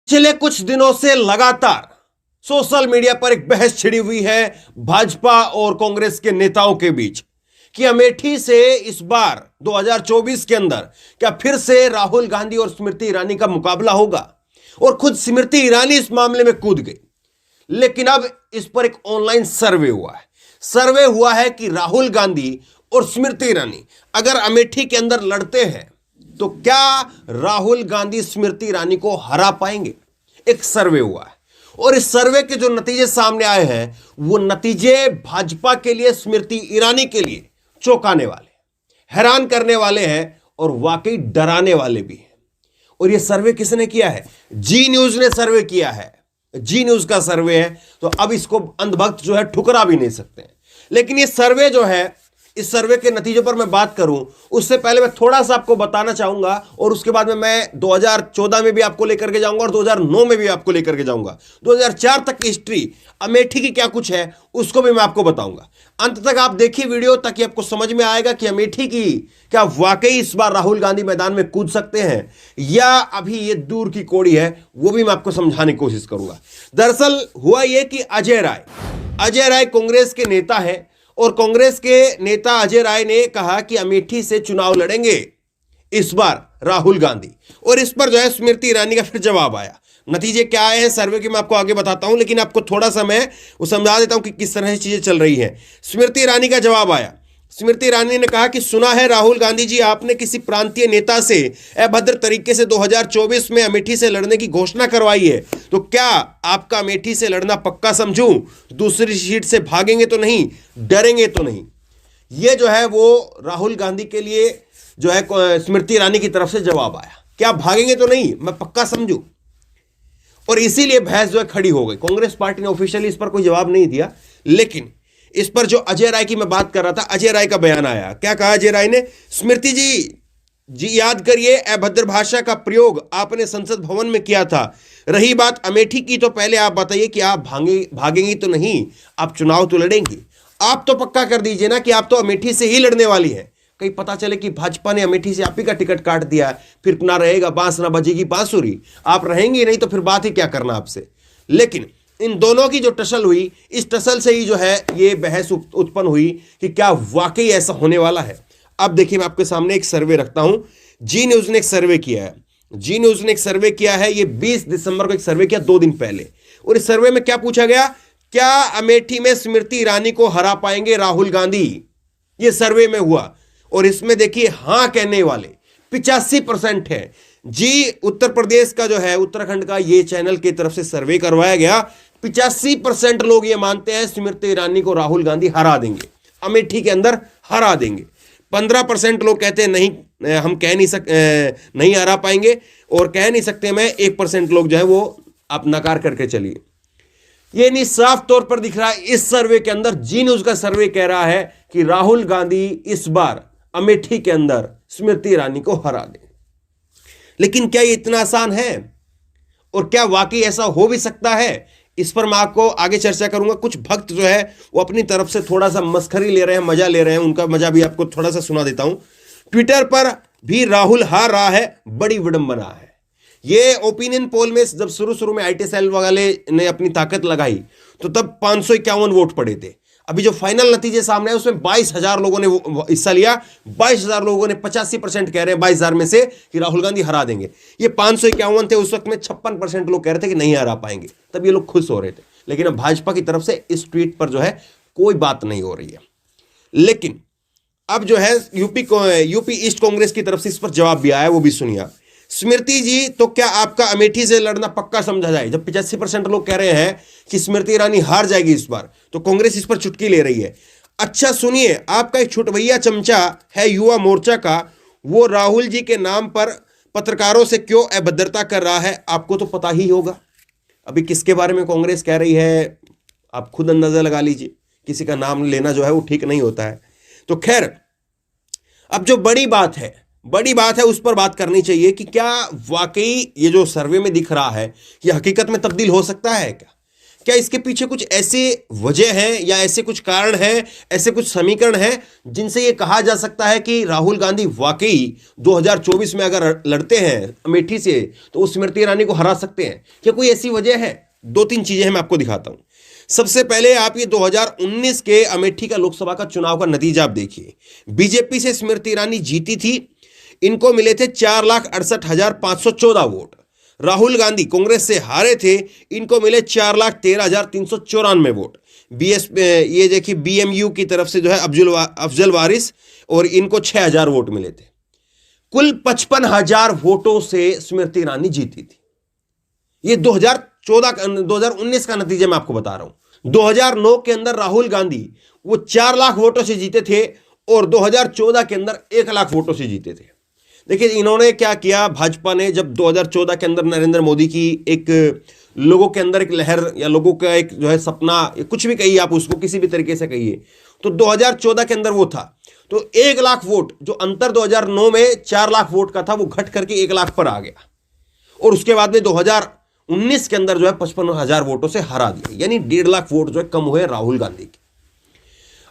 पिछले कुछ दिनों से लगातार सोशल मीडिया पर एक बहस छिड़ी हुई है भाजपा और कांग्रेस के नेताओं के बीच कि अमेठी से इस बार 2024 के अंदर क्या फिर से राहुल गांधी और स्मृति ईरानी का मुकाबला होगा। और खुद स्मृति ईरानी इस मामले में कूद गई। लेकिन अब इस पर एक ऑनलाइन सर्वे हुआ है। सर्वे हुआ है कि राहुल गांधी और स्मृति ईरानी अगर अमेठी के अंदर लड़ते हैं तो क्या राहुल गांधी स्मृति ईरानी को हरा पाएंगे। एक सर्वे हुआ है और इस सर्वे के जो नतीजे सामने आए हैं वो नतीजे भाजपा के लिए, स्मृति ईरानी के लिए चौंकाने वाले, हैरान करने वाले हैं और वाकई डराने वाले भी हैं। और ये सर्वे किसने किया है? जी न्यूज ने सर्वे किया है। जी न्यूज का सर्वे है, तो अब इसको अंधभक्त जो है ठुकरा भी नहीं सकते हैं। लेकिन ये सर्वे जो है, इस सर्वे के नतीजों पर मैं बात करूं उससे पहले मैं थोड़ा सा आपको बताना चाहूंगा और उसके बाद में मैं 2014 में भी आपको लेकर के जाऊंगा और 2009 में भी आपको लेकर के जाऊंगा। 2004 तक की हिस्ट्री अमेठी की क्या कुछ है उसको भी मैं आपको बताऊंगा। अंत तक आप देखिए वीडियो ताकि आपको समझ में आएगा कि अमेठी की क्या वाकई इस बार राहुल गांधी मैदान में कूद सकते हैं या अभी ये दूर की कौड़ी है, वो भी मैं आपको समझाने की कोशिश करूंगा। दरअसल हुआ यह कि अजय राय कांग्रेस के नेता है और कांग्रेस के नेता अजय राय ने कहा कि अमेठी से चुनाव लड़ेंगे इस बार राहुल गांधी। और इस पर जो है स्मृति ईरानी का फिर जवाब आया। नतीजे क्या आए हैं सर्वे के मैं आपको आगे बताता हूं, लेकिन आपको थोड़ा सा मैं वो समझा देता हूं कि किस तरह से चीजें चल रही हैं। स्मृति ईरानी का जवाब आया। स्मृति ईरानी ने कहा कि सुना है राहुल गांधी जी आपने किसी प्रांतीय नेता से अभद्र तरीके से 2024 में अमेठी से लड़ने की घोषणा करवाई है, तो क्या आपका अमेठी से लड़ना पक्का समझूं? दूसरी सीट से भागेंगे तो नहीं, डरेंगे तो नहीं। यह जो है वो राहुल गांधी के लिए जो है स्मृति ईरानी की तरफ से जवाब आया। क्या भागेंगे तो नहीं, मैं पक्का समझूं। और इसीलिए बहस जो है खड़ी हो गई। कांग्रेस पार्टी ने ऑफिशियली इस पर कोई जवाब नहीं दिया, लेकिन इस पर जो अजय राय की मैं बात कर रहा था, अजय राय का बयान आया। क्या कहा अजय राय ने? स्मृति जी याद करिए, अभद्र भाषा का प्रयोग आपने संसद भवन में किया था। रही बात अमेठी की, तो पहले आप बताइए कि आप भागेंगी तो नहीं, आप चुनाव तो लड़ेंगी। आप तो पक्का कर दीजिए ना कि आप तो अमेठी से ही लड़ने वाली हैं। कहीं पता चले कि भाजपा ने अमेठी से आप ही का टिकट काट दिया, फिर ना रहेगा बांस ना बजेगी बांसुरी, आप रहेंगी नहीं तो फिर बात ही क्या करना आपसे। लेकिन इन दोनों की जो टसल हुई, इस टसल से ही जो है ये बहस उत्पन्न हुई कि क्या वाकई ऐसा होने वाला है। अब देखिए मैं आपके सामने एक सर्वे रखता हूं। जी न्यूज ने एक सर्वे किया है। जी न्यूज ने एक सर्वे किया है, ये 20 दिसंबर को एक सर्वे किया, 2 दिन पहले। और इस सर्वे में क्या पूछा गया? क्या अमेठी में स्मृति ईरानी को हरा पाएंगे राहुल गांधी? ये सर्वे में हुआ और इसमें देखिए हां कहने वाले 85% है। जी उत्तर प्रदेश का जो है, उत्तराखंड का ये चैनल की तरफ से सर्वे करवाया गया। 85% लोग ये मानते हैं स्मृति ईरानी को राहुल गांधी हरा देंगे, अमेठी के अंदर हरा देंगे। 15% लोग कहते हैं नहीं, हम कह नहीं नहीं हरा पाएंगे और कह नहीं सकते मैं। 1% लोग जो है वो आप नकार करके चलिए। ये नहीं साफ तौर पर दिख रहा है इस सर्वे के अंदर। जी न्यूज का सर्वे कह रहा है कि राहुल गांधी इस बार अमेठी के अंदर स्मृति ईरानी को हरा दें। लेकिन क्या ये इतना आसान है और क्या वाकई ऐसा हो भी सकता है? इस पर मैं आपको आगे चर्चा करूंगा। कुछ भक्त जो है वो अपनी तरफ से थोड़ा सा मस्खरी ले रहे हैं, मजा ले रहे हैं। उनका मजा भी आपको थोड़ा सा सुना देता हूं। ट्विटर पर भी राहुल हार रहा है, बड़ी विडंबना है। ये ओपिनियन पोल में जब शुरू में आईटी सेल वाले ने अपनी ताकत लगाई तो तब 551 वोट पड़े थे। अभी जो फाइनल नतीजे सामने है उसमें 22,000 लोगों ने हिस्सा लिया। 22,000 लोगों ने 85% कह रहे हैं 22,000 में से कि राहुल गांधी हरा देंगे। ये 551 थे, उस वक्त में 56% लोग कह रहे थे कि नहीं हरा पाएंगे। तब ये लोग खुश हो रहे थे। लेकिन अब भाजपा की तरफ से इस ट्वीट पर जो है कोई बात नहीं हो रही है। लेकिन अब जो है यूपी ईस्ट कांग्रेस की तरफ से इस पर जवाब भी आया, वो भी सुनिए। स्मृति जी, तो क्या आपका अमेठी से लड़ना पक्का समझा जाए? जब 85% लोग कह रहे हैं कि स्मृति ईरानी हार जाएगी इस बार, तो कांग्रेस इस पर चुटकी ले रही है। अच्छा सुनिए, आपका एक छुटभैया चमचा है युवा मोर्चा का, वो राहुल जी के नाम पर पत्रकारों से क्यों अभद्रता कर रहा है? आपको तो पता ही होगा। अभी किसके बारे में कांग्रेस कह रही है आप खुद अंदाजा लगा लीजिए। किसी का नाम लेना जो है वो ठीक नहीं होता है। तो खैर, अब जो बड़ी बात है उस पर बात करनी चाहिए कि क्या वाकई ये जो सर्वे में दिख रहा है ये हकीकत में तब्दील हो सकता है? क्या इसके पीछे कुछ ऐसी वजह है या ऐसे कुछ कारण है, ऐसे कुछ समीकरण है जिनसे ये कहा जा सकता है कि राहुल गांधी वाकई 2024 में अगर लड़ते हैं अमेठी से तो वो स्मृति ईरानी को हरा सकते हैं? क्या कोई ऐसी वजह है? 2-3 चीजें हैं, मैं आपको दिखाता हूं। सबसे पहले आप ये 2019 के अमेठी का लोकसभा का चुनाव का नतीजा आप देखिए। बीजेपी से स्मृति ईरानी जीती थी, इनको मिले थे 4,68,514 वोट। राहुल गांधी कांग्रेस से हारे थे, इनको मिले 4,13,394 वोट। ये देखिए बीएमयू की तरफ से जो है अफजल वारिस, और इनको 6,000 वोट मिले थे। कुल 55,000 वोटों से स्मृति ईरानी जीती थी। ये 2019 का नतीजा मैं आपको बता रहा हूं। 2009 के अंदर राहुल गांधी वो 4 लाख वोटों से जीते थे और 2014 के अंदर 1 लाख वोटों से जीते थे। देखिए इन्होंने क्या किया, भाजपा ने जब 2014 के अंदर नरेंद्र मोदी की एक लोगों के अंदर एक लहर या लोगों का एक जो है सपना, कुछ भी कहिए आप उसको, किसी भी तरीके से कहिए, तो 2014 के अंदर वो था। तो 1 लाख वोट जो अंतर 2009 में 4 लाख वोट का था वो घट करके 1 लाख पर आ गया, और उसके बाद में 2019 के अंदर जो है 55,000 वोटों से हरा दिया, यानी 1.5 लाख वोट जो है कम हुए राहुल गांधी के।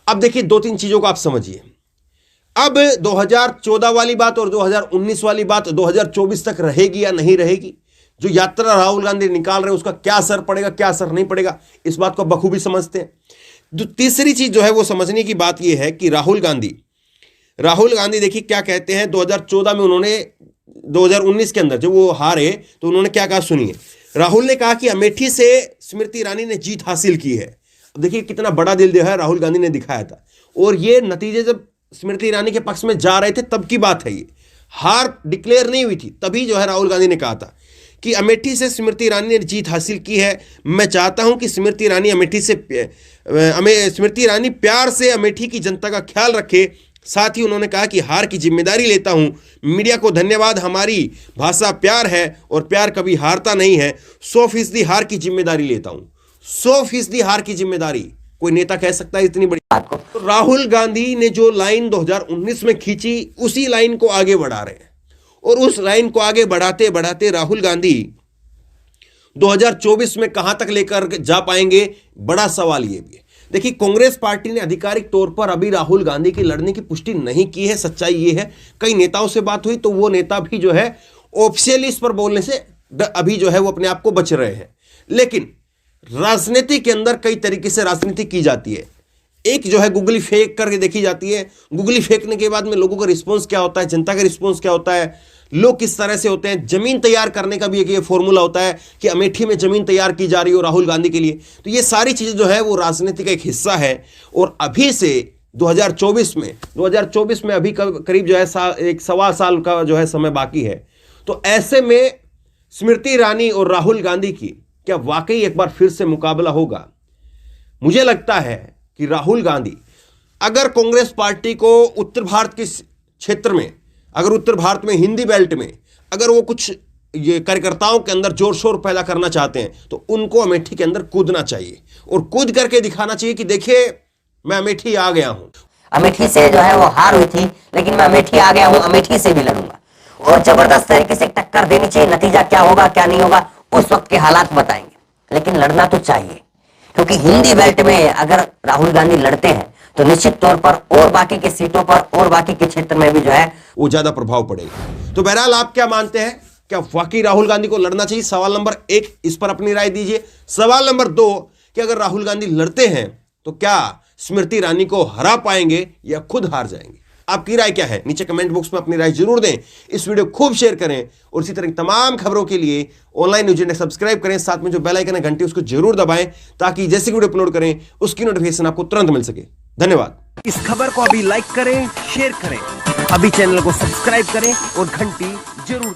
अब देखिए 2-3 चीजों को आप समझिए। अब 2014 वाली बात और 2019 वाली बात 2024 तक रहेगी या नहीं रहेगी? जो यात्रा राहुल गांधी निकाल रहे हैं उसका क्या असर पड़ेगा, क्या असर नहीं पड़ेगा, इस बात को बखूबी समझते हैं। जो तीसरी चीज जो है वो समझने की बात यह है कि राहुल गांधी देखिए क्या कहते हैं। 2014 में उन्होंने 2019 के अंदर जब वो हारे तो उन्होंने क्या कहा सुनिए। राहुल ने कहा कि अमेठी से स्मृति ईरानी ने जीत हासिल की है। देखिए कितना बड़ा दिल जो है राहुल गांधी ने दिखाया था, और ये नतीजे जब स्मृति ईरानी के पक्ष में जा रहे थे तब की बात है, ये हार डिक्लेयर नहीं हुई थी, तभी जो है राहुल गांधी ने कहा था कि अमेठी से स्मृति ईरानी ने जीत हासिल की है। मैं चाहता हूं कि स्मृति ईरानी प्यार से अमेठी की जनता का ख्याल रखे। साथ ही उन्होंने कहा कि हार की जिम्मेदारी लेता हूं। मीडिया को धन्यवाद, हमारी भाषा प्यार है और प्यार कभी हारता नहीं है। 100% हार की जिम्मेदारी लेता हूं। 100% हार की जिम्मेदारी कोई नेता कह सकता है इतनी बड़ी बात को? तो राहुल गांधी ने जो लाइन 2019 में खींची उसी लाइन को आगे बढ़ा रहे हैं, और उस लाइन को आगे बढ़ाते बढ़ाते राहुल गांधी 2024 में कहां तक लेकर जा पाएंगे, बड़ा सवाल ये भी है। देखिए कांग्रेस पार्टी ने आधिकारिक तौर पर अभी राहुल गांधी की लड़ने की पुष्टि नहीं की है। सच्चाई ये है, कई नेताओं से बात हुई तो वो नेता भी जो है ऑफिशियली इस पर बोलने से अभी जो है वो अपने आप को बच रहे हैं। लेकिन राजनीति के अंदर कई तरीके से राजनीति की जाती है। एक जो है गुगली फेंक करके देखी जाती है। गुगली फेंकने के बाद में लोगों का रिस्पॉन्स क्या होता है, जनता का रिस्पॉन्स क्या होता है, लोग किस तरह से होते हैं। जमीन तैयार करने का भी एक ये फॉर्मूला होता है कि अमेठी में जमीन तैयार की जा रही हो राहुल गांधी के लिए। तो ये सारी चीजें जो है वो राजनीति का एक हिस्सा है। और अभी से 2024 में अभी करीब जो है 1.25 साल का जो है समय बाकी है। तो ऐसे में स्मृति ईरानी और राहुल गांधी की क्या वाकई एक बार फिर से मुकाबला होगा? मुझे लगता है कि राहुल गांधी अगर कांग्रेस पार्टी को उत्तर भारत के क्षेत्र में, अगर उत्तर भारत में हिंदी बेल्ट में अगर वो कुछ ये कार्यकर्ताओं के अंदर जोर शोर पैदा करना चाहते हैं तो उनको अमेठी के अंदर कूदना चाहिए और कूद करके दिखाना चाहिए कि देखिए मैं अमेठी आ गया हूं। अमेठी से जो है वो हार हुई थी, लेकिन मैं अमेठी आ गया हूं, अमेठी से भी लड़ूंगा, और जबरदस्त तरीके से टक्कर देनी चाहिए। नतीजा क्या होगा क्या नहीं होगा उस वक्त के हालात बताएंगे, लेकिन लड़ना तो चाहिए, क्योंकि हिंदी बेल्ट में अगर राहुल गांधी लड़ते हैं तो निश्चित तौर पर और बाकी के सीटों पर और बाकी के क्षेत्र में भी जो है वो ज्यादा प्रभाव पड़ेगा। तो बहरहाल आप क्या मानते हैं, क्या वाकई राहुल गांधी को लड़ना चाहिए? सवाल नंबर 1 इस पर अपनी राय दीजिए। सवाल नंबर 2 कि अगर राहुल गांधी लड़ते हैं तो क्या स्मृति ईरानी को हरा पाएंगे या खुद हार जाएंगे? आपकी राय क्या है? नीचे कमेंट बॉक्स में अपनी राय जरूर दें। इस वीडियो खूब शेयर करें और इसी तरह की तमाम खबरों के लिए ऑनलाइन न्यूज इंडेक्स सब्सक्राइब करें। साथ में जो बेल आइकन है घंटी उसको जरूर दबाएं ताकि जैसे वीडियो अपलोड करें उसकी नोटिफिकेशन आपको तुरंत मिल सके। धन्यवाद। इस खबर को अभी लाइक करें, शेयर करें, अभी चैनल को सब्सक्राइब करें और घंटी जरूर